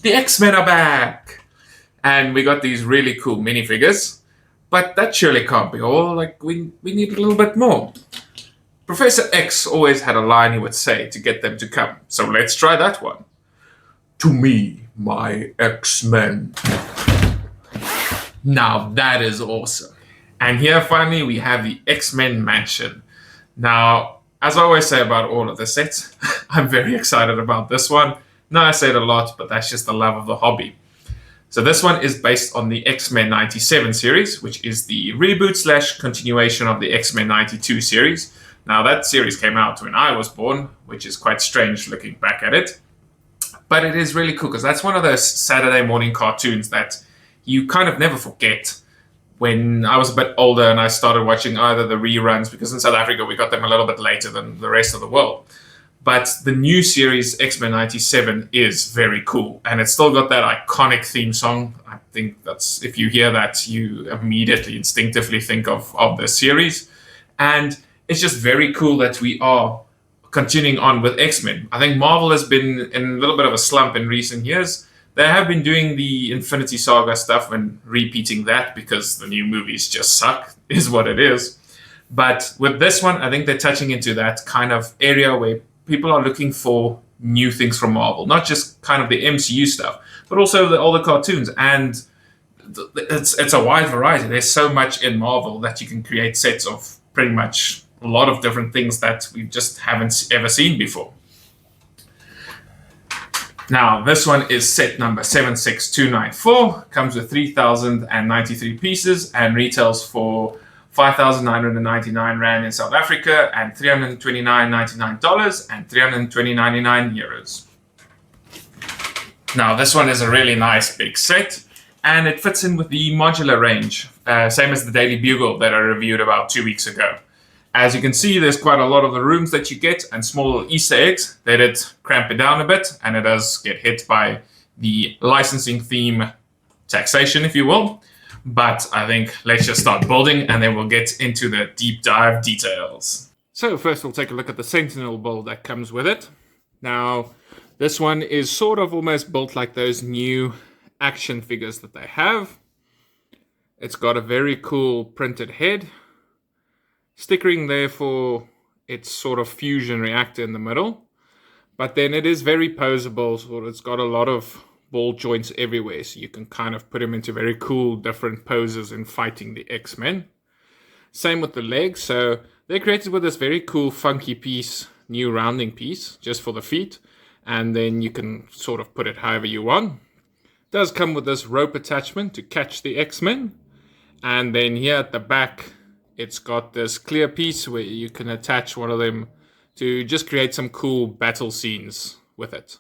the X-Men are back! And we got these really cool minifigures. But that surely can't be all. Like, we need a little bit more. Professor X always had a line he would say to get them to come. So let's try that one. To me, my X-Men. Now that is awesome. And here finally we have the X-Men mansion. Now, as I always say about all of the sets, I'm very excited about this one. No, I say it a lot, but that's just the love of the hobby. So this one is based on the X-Men 97 series, which is the reboot / continuation of the X-Men 92 series. Now that series came out when I was born, which is quite strange looking back at it. But it is really cool because that's one of those Saturday morning cartoons that you kind of never forget. When I was a bit older and I started watching either the reruns, because in South Africa we got them a little bit later than the rest of the world. But the new series, X-Men 97, is very cool. And it's still got that iconic theme song. I think that's, if you hear that, you immediately, instinctively think of the series. And it's just very cool that we are continuing on with X-Men. I think Marvel has been in a little bit of a slump in recent years. They have been doing the Infinity Saga stuff and repeating that because the new movies just suck, is what it is. But with this one, I think they're touching into that kind of area where people are looking for new things from Marvel, not just kind of the MCU stuff, but also all the cartoons. And it's a wide variety. There's so much in Marvel that you can create sets of pretty much a lot of different things that we just haven't ever seen before. Now, this one is set number 76294, comes with 3,093 pieces and retails for 5,999 Rand in South Africa and $329.99 and €320.99. Now, this one is a really nice big set and it fits in with the modular range, same as the Daily Bugle that I reviewed about 2 weeks ago. As you can see, there's quite a lot of the rooms that you get and small little Easter eggs. They did cramp it down a bit, and it does get hit by the licensing theme taxation, if you will. But I think let's just start building, and then we'll get into the deep dive details. So first we'll take a look at the Sentinel build that comes with it. Now, this one is sort of almost built like those new action figures that they have. It's got a very cool printed head. Stickering there for its sort of fusion reactor in the middle. But then it is very posable, so it's got a lot of ball joints everywhere, so you can kind of put them into very cool different poses in fighting the X-Men. Same with the legs, so they're created with this very cool funky piece, new rounding piece, just for the feet, and then you can sort of put it however you want. It does come with this rope attachment to catch the X-Men, and then here at the back, it's got this clear piece where you can attach one of them to just create some cool battle scenes with it.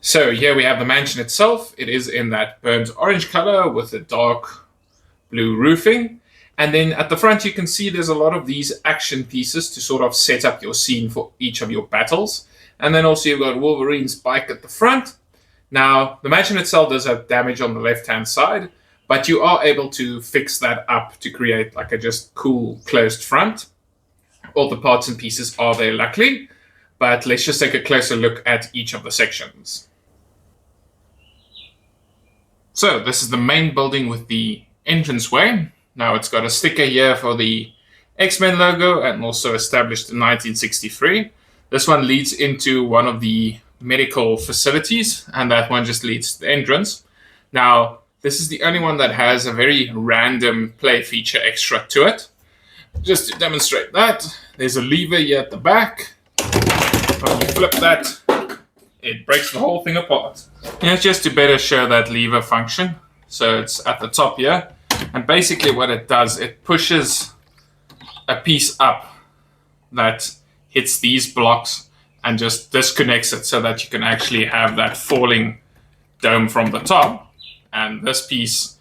So here we have the mansion itself. It is in that burnt orange color with a dark blue roofing. And then at the front you can see there's a lot of these action pieces to sort of set up your scene for each of your battles. And then also you've got Wolverine's bike at the front. Now, the mansion itself does have damage on the left-hand side, but you are able to fix that up to create like a just cool closed front. All the parts and pieces are there luckily, but let's just take a closer look at each of the sections. So this is the main building with the entranceway. Now it's got a sticker here for the X-Men logo and also established in 1963. This one leads into one of the medical facilities and that one just leads to the entrance. Now, this is the only one that has a very random play feature extra to it. Just to demonstrate that, there's a lever here at the back. When you flip that, it breaks the whole thing apart. And it's just to better show that lever function. So it's at the top here. And basically what it does, it pushes a piece up that hits these blocks and just disconnects it so that you can actually have that falling dome from the top. And this piece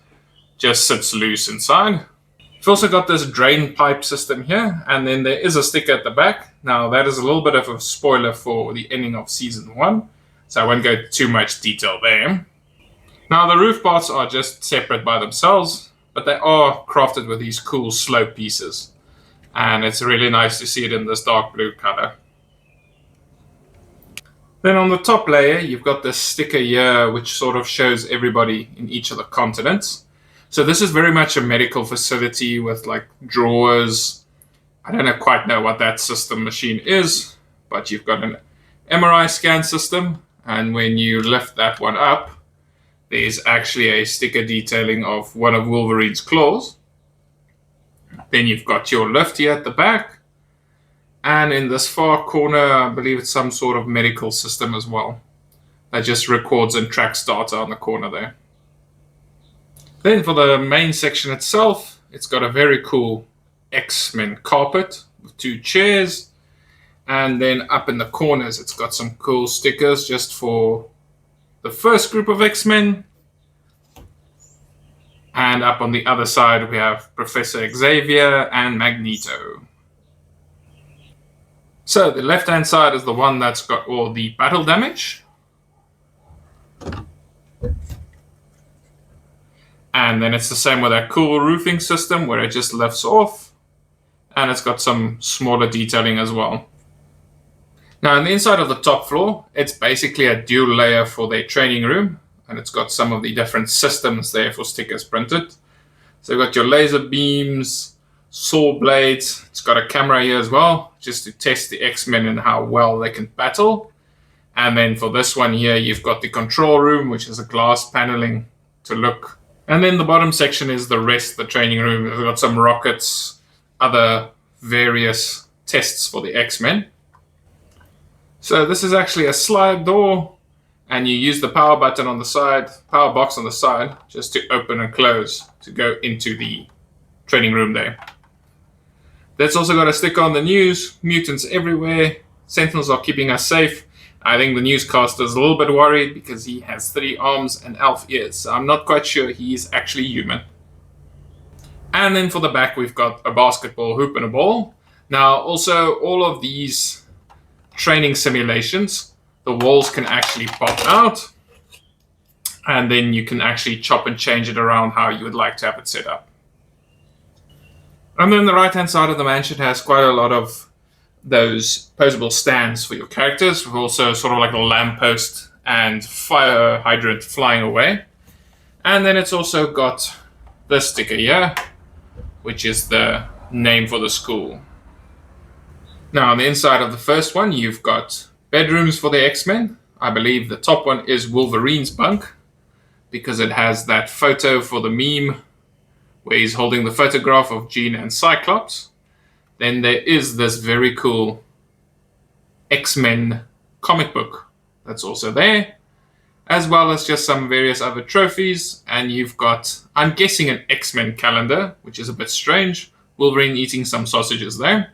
just sits loose inside. We've also got this drain pipe system here, and then there is a sticker at the back. Now that is a little bit of a spoiler for the ending of season 1, so I won't go into too much detail there. Now the roof parts are just separate by themselves, but they are crafted with these cool slope pieces. And it's really nice to see it in this dark blue color. Then on the top layer, you've got this sticker here, which sort of shows everybody in each of the continents. So this is very much a medical facility with like drawers. I don't quite know what that system machine is, but you've got an MRI scan system. And when you lift that one up, there's actually a sticker detailing of one of Wolverine's claws. Then you've got your lift here at the back. And in this far corner, I believe it's some sort of medical system as well. That just records and tracks data on the corner there. Then for the main section itself, it's got a very cool XMen carpet with 2 chairs. And then up in the corners, it's got some cool stickers just for the first group of X-Men. And up on the other side, we have Professor Xavier and Magneto. So the left-hand side is the one that's got all the battle damage. And then it's the same with that cool roofing system where it just lifts off. And it's got some smaller detailing as well. Now, on the inside of the top floor, it's basically a dual layer for their training room. And it's got some of the different systems there for stickers printed. So you've got your laser beams, saw blades. It's got a camera here as well, just to test the X-Men and how well they can battle. And then for this one here, you've got the control room, which is a glass paneling to look. And then the bottom section is the rest of the training room. We've got some rockets, other various tests for the X-Men. So this is actually a slide door, and you use the power button on the side, power box on the side, just to open and close to go into the training room there. That's also got a sticker on the news, mutants everywhere, Sentinels are keeping us safe. I think the newscaster is a little bit worried because he has 3 arms and elf ears, so I'm not quite sure he's actually human. And then for the back, we've got a basketball hoop and a ball. Now, also, all of these training simulations, the walls can actually pop out, and then you can actually chop and change it around how you would like to have it set up. And then the right-hand side of the mansion has quite a lot of those posable stands for your characters, with also sort of like a lamppost and fire hydrant flying away. And then it's also got this sticker here, which is the name for the school. Now, on the inside of the first one, you've got bedrooms for the X-Men. I believe the top one is Wolverine's bunk, because it has that photo for the meme where he's holding the photograph of Jean and Cyclops. Then there is this very cool X-Men comic book that's also there, as well as just some various other trophies. And you've got, I'm guessing, an X-Men calendar, which is a bit strange. Wolverine eating some sausages there.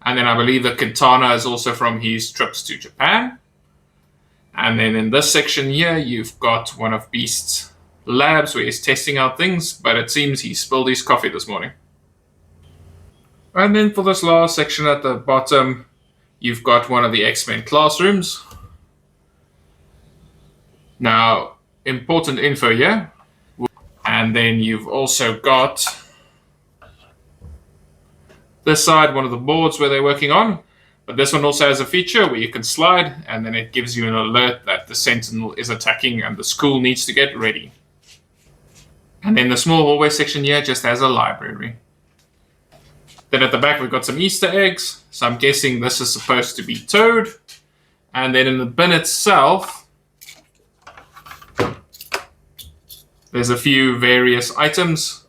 And then I believe the katana is also from his trips to Japan. And then in this section here, you've got one of Beast's labs where he's testing out things, but it seems he spilled his coffee this morning. And then for this last section at the bottom, you've got one of the X-Men classrooms. Now, important info here. And then you've also got this side, one of the boards where they're working on. But this one also has a feature where you can slide, and then it gives you an alert that the Sentinel is attacking and the school needs to get ready. And then the small hallway section here just has a library. Then at the back, we've got some Easter eggs. So I'm guessing this is supposed to be Toad. And then in the bin itself, there's a few various items.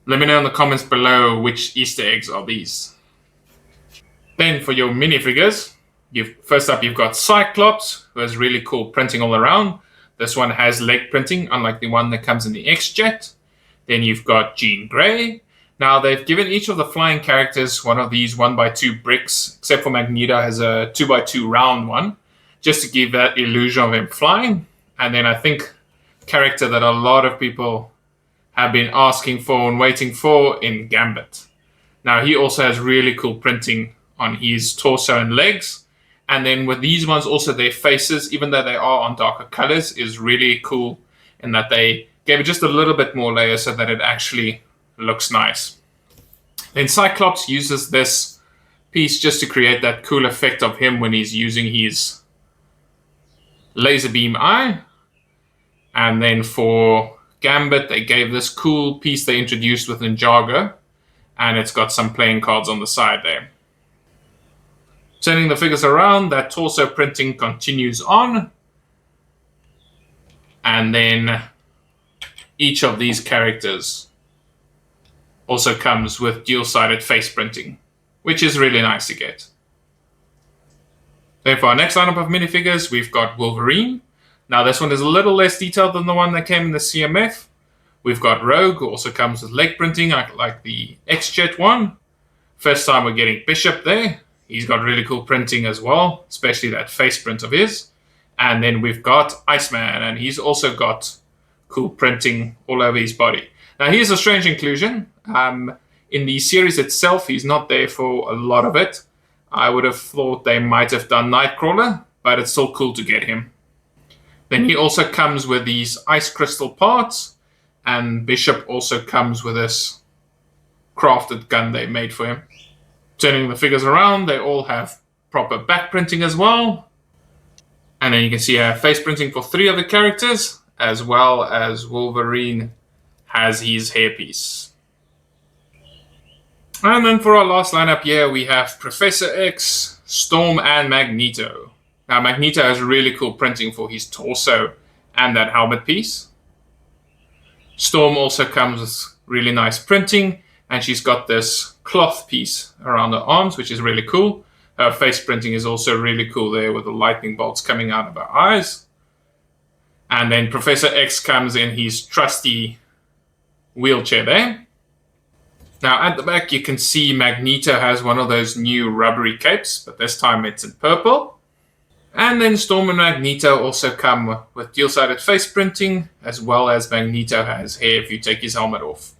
Let me know in the comments below which Easter eggs are these. Then for your minifigures, first up you've got Cyclops, who has really cool printing all around. This one has leg printing, unlike the one that comes in the X-Jet. Then you've got Jean Grey. Now, they've given each of the flying characters one of these 1x2 bricks, except for Magneto has a 2x2 round one, just to give that illusion of him flying. And then I think character that a lot of people have been asking for and waiting for in Gambit. Now, he also has really cool printing on his torso and legs. And then with these ones, also their faces, even though they are on darker colors, is really cool in that they gave it just a little bit more layer so that it actually looks nice. Then Cyclops uses this piece just to create that cool effect of him when he's using his laser beam eye. And then for Gambit, they gave this cool piece they introduced with Ninjago, and it's got some playing cards on the side there. Turning the figures around, that torso printing continues on. And then each of these characters also comes with dual-sided face printing, which is really nice to get. Then for our next lineup of minifigures, we've got Wolverine. Now this one is a little less detailed than the one that came in the CMF. We've got Rogue, who also comes with leg printing, like the X-Jet one. First time we're getting Bishop there. He's got really cool printing as well, especially that face print of his. And then we've got Iceman, and he's also got cool printing all over his body. Now here's a strange inclusion. In the series itself, he's not there for a lot of it. I would have thought they might have done Nightcrawler, but it's still cool to get him. Then he also comes with these ice crystal parts, and Bishop also comes with this crafted gun they made for him. Turning the figures around, they all have proper back printing as well. And then you can see I have face printing for 3 of the characters, as well as Wolverine has his hairpiece. And then for our last lineup here, we have Professor X, Storm, and Magneto. Now Magneto has really cool printing for his torso and that helmet piece. Storm also comes with really nice printing, and she's got this cloth piece around her arms, which is really cool. Her face printing is also really cool there with the lightning bolts coming out of her eyes. And then Professor X comes in his trusty wheelchair there. Now at the back you can see Magneto has one of those new rubbery capes, but this time it's in purple. And then Storm and Magneto also come with dual-sided face printing, as well as Magneto has hair if you take his helmet off.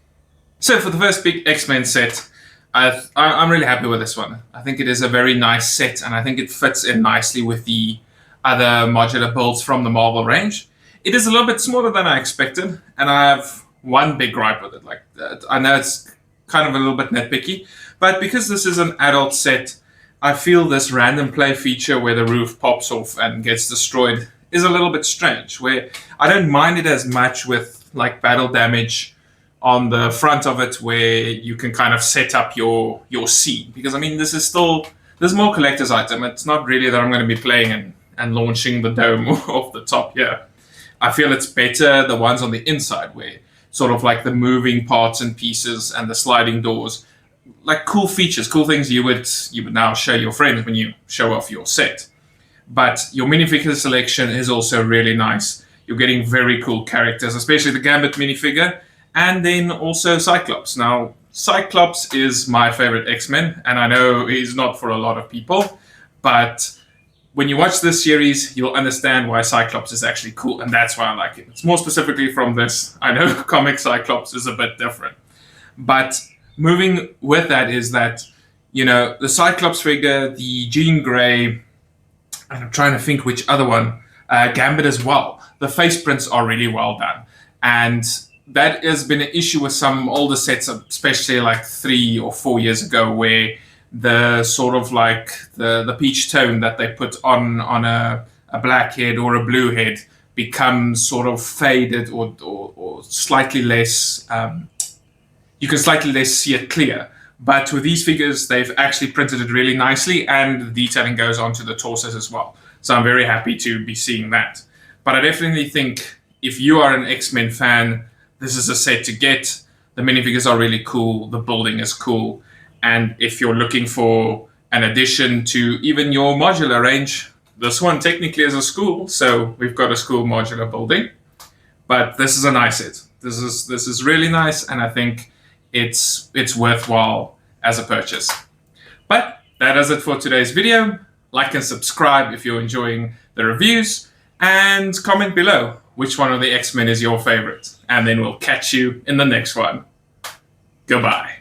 So for the first big X-Men set, I'm really happy with this one. I think it is a very nice set, and I think it fits in nicely with the other modular builds from the Marvel range. It is a little bit smaller than I expected, and I have one big gripe with it. I know it's kind of a little bit nitpicky, but because this is an adult set, I feel this random play feature where the roof pops off and gets destroyed is a little bit strange, where I don't mind it as much with like battle damage on the front of it, where you can kind of set up your scene. Because I mean, this is more collector's item. It's not really that I'm going to be playing and launching the dome off the top here. I feel it's better the ones on the inside, where sort of like the moving parts and pieces and the sliding doors, like cool features, cool things you would now show your friends when you show off your set. But your minifigure selection is also really nice. You're getting very cool characters, especially the Gambit minifigure, and then also Cyclops. Now, Cyclops is my favorite X-Men, and I know he's not for a lot of people, but when you watch this series, you'll understand why Cyclops is actually cool, and that's why I like it. It's more specifically from this. I know comic Cyclops is a bit different, but moving with that is that, you know, the Cyclops figure, the Jean Grey, and I'm trying to think which other one, Gambit as well. The face prints are really well done, and that has been an issue with some older sets, especially like 3 or 4 years ago, where the sort of like the peach tone that they put on a black head or a blue head becomes sort of faded or slightly less, you can slightly less see it clear. But with these figures, they've actually printed it really nicely, and the detailing goes onto the torsos as well. So I'm very happy to be seeing that. But I definitely think if you are an X-Men fan, this is a set to get. The minifigures are really cool, the building is cool, and if you're looking for an addition to even your modular range, this one technically is a school, so we've got a school modular building. But this is a nice set. This is really nice, and I think it's worthwhile as a purchase. But that is it for today's video. Like and subscribe if you're enjoying the reviews, and comment below which one of the X-Men is your favorite. And then we'll catch you in the next one. Goodbye.